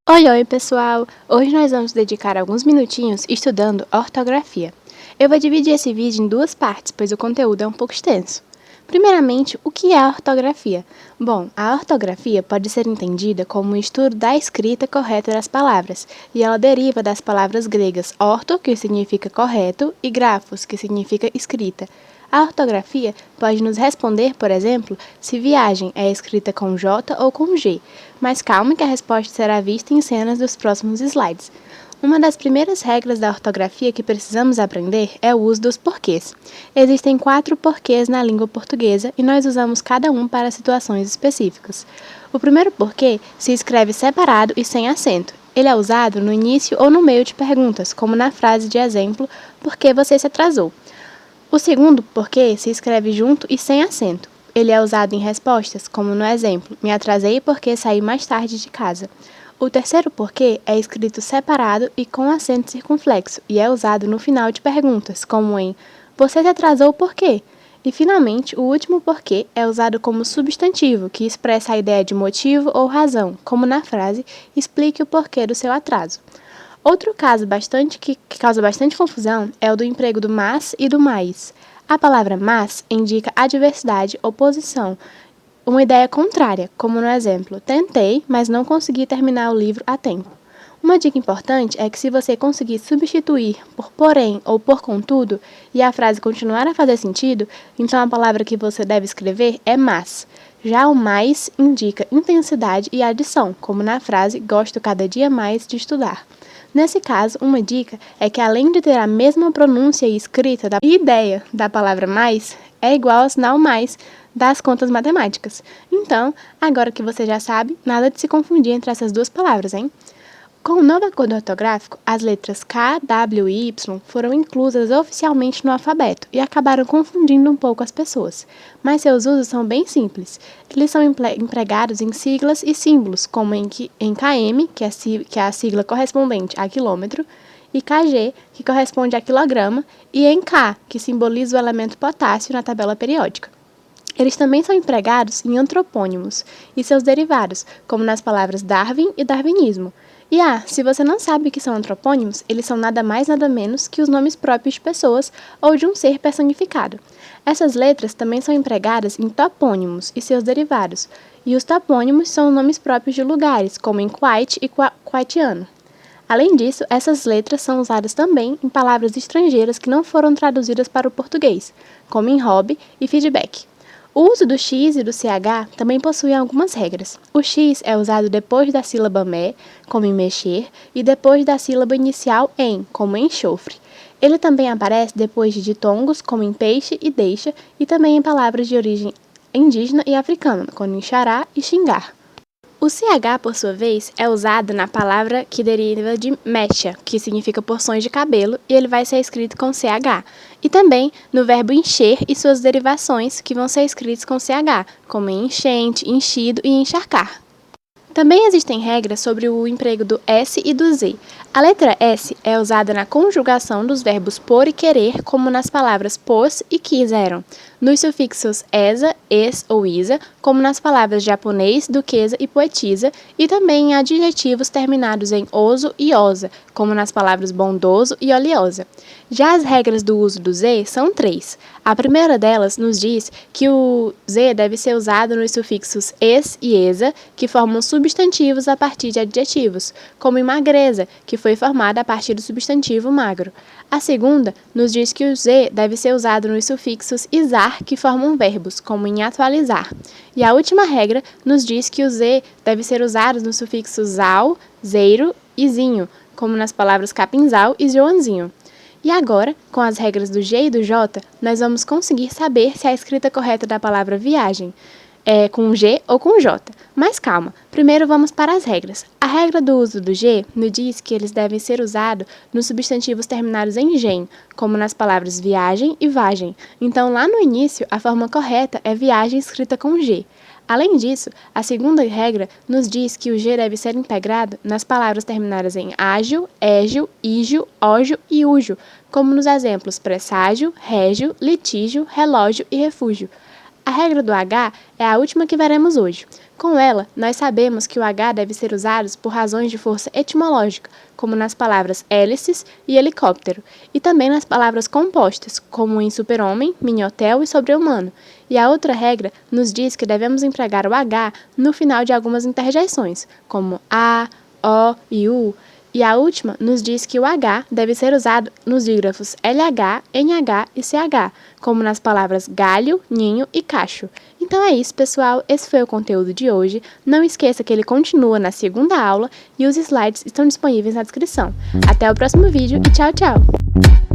Oi, pessoal! Hoje nós vamos dedicar alguns minutinhos estudando ortografia. Eu vou dividir esse vídeo em duas partes, pois o conteúdo é um pouco extenso. Primeiramente, o que é a ortografia? Bom, a ortografia pode ser entendida como o estudo da escrita correta das palavras, e ela deriva das palavras gregas orto, que significa correto, e grafos, que significa escrita. A ortografia pode nos responder, por exemplo, se viagem é escrita com J ou com G, mas calma que a resposta será vista em cenas dos próximos slides. Uma das primeiras regras da ortografia que precisamos aprender é o uso dos porquês. Existem 4 porquês na língua portuguesa e nós usamos cada um para situações específicas. O primeiro porquê se escreve separado e sem acento. Ele é usado no início ou no meio de perguntas, como na frase de exemplo, por que você se atrasou? O segundo porquê se escreve junto e sem acento. Ele é usado em respostas, como no exemplo, me atrasei porque saí mais tarde de casa. O terceiro porquê é escrito separado e com acento circunflexo e é usado no final de perguntas, como em você se atrasou por quê? E, finalmente, o último porquê é usado como substantivo, que expressa a ideia de motivo ou razão, como na frase explique o porquê do seu atraso. Outro caso que causa bastante confusão é o do emprego do mas e do mais. A palavra mas indica adversidade, oposição, uma ideia contrária, como no exemplo, tentei, mas não consegui terminar o livro a tempo. Uma dica importante é que se você conseguir substituir por porém ou por contudo e a frase continuar a fazer sentido, então a palavra que você deve escrever é mas. Já o mais indica intensidade e adição, como na frase gosto cada dia mais de estudar. Nesse caso, uma dica é que além de ter a mesma pronúncia e escrita e ideia da palavra mais, é igual ao sinal mais das contas matemáticas. Então, agora que você já sabe, nada de se confundir entre essas duas palavras, hein? Com o novo acordo ortográfico, as letras K, W e Y foram inclusas oficialmente no alfabeto e acabaram confundindo um pouco as pessoas. Mas seus usos são bem simples. Eles são empregados em siglas e símbolos, como em km, que é a sigla correspondente a quilômetro, e kg, que corresponde a quilograma, e em K, que simboliza o elemento potássio na tabela periódica. Eles também são empregados em antropônimos e seus derivados, como nas palavras Darwin e darwinismo. E se você não sabe o que são antropônimos, eles são nada mais nada menos que os nomes próprios de pessoas ou de um ser personificado. Essas letras também são empregadas em topônimos e seus derivados, e os topônimos são nomes próprios de lugares, como em Kuwait e Kuwaitiano. Além disso, essas letras são usadas também em palavras estrangeiras que não foram traduzidas para o português, como em hobby e feedback. O uso do X e do CH também possui algumas regras. O X é usado depois da sílaba me, como em mexer, e depois da sílaba inicial em, como em enxofre. Ele também aparece depois de ditongos, como em peixe e deixa, e também em palavras de origem indígena e africana, como em xará e xingar. O CH, por sua vez, é usado na palavra que deriva de mecha, que significa porções de cabelo, e ele vai ser escrito com CH. E também no verbo encher e suas derivações, que vão ser escritos com CH, como em enchente, enchido e encharcar. Também existem regras sobre o emprego do S e do Z. A letra S é usada na conjugação dos verbos por e querer, como nas palavras pôs e quiseram, nos sufixos esa, es ou isa, como nas palavras japonês, duquesa e poetisa, e também em adjetivos terminados em oso e osa, como nas palavras bondoso e oleosa. Já as regras do uso do Z são 3. A primeira delas nos diz que o Z deve ser usado nos sufixos es e esa, que formam substantivos a partir de adjetivos, como em magreza, que foi formada a partir do substantivo magro. A segunda nos diz que o Z deve ser usado nos sufixos isar, que formam verbos, como em atualizar. E a última regra nos diz que o Z deve ser usado nos sufixos zal, zeiro e zinho, como nas palavras capinzal e joanzinho. E agora, com as regras do G e do J, nós vamos conseguir saber se a escrita correta da palavra viagem é com G ou com J. Mas calma, primeiro vamos para as regras. A regra do uso do G nos diz que eles devem ser usados nos substantivos terminados em gen, como nas palavras viagem e vagem. Então, lá no início, a forma correta é viagem escrita com G. Além disso, a segunda regra nos diz que o G deve ser integrado nas palavras terminadas em ágil, égio, ígio, ógio e úgio, como nos exemplos presságio, régio, litígio, relógio e refúgio. A regra do H é a última que veremos hoje. Com ela, nós sabemos que o H deve ser usado por razões de força etimológica, como nas palavras hélices e helicóptero, e também nas palavras compostas, como em super-homem, mini-hotel e sobre-humano. E a outra regra nos diz que devemos empregar o H no final de algumas interjeições, como A, O e U. E a última nos diz que o H deve ser usado nos dígrafos LH, NH e CH, como nas palavras galho, ninho e cacho. Então é isso, pessoal. Esse foi o conteúdo de hoje. Não esqueça que ele continua na segunda aula e os slides estão disponíveis na descrição. Até o próximo vídeo e tchau, tchau!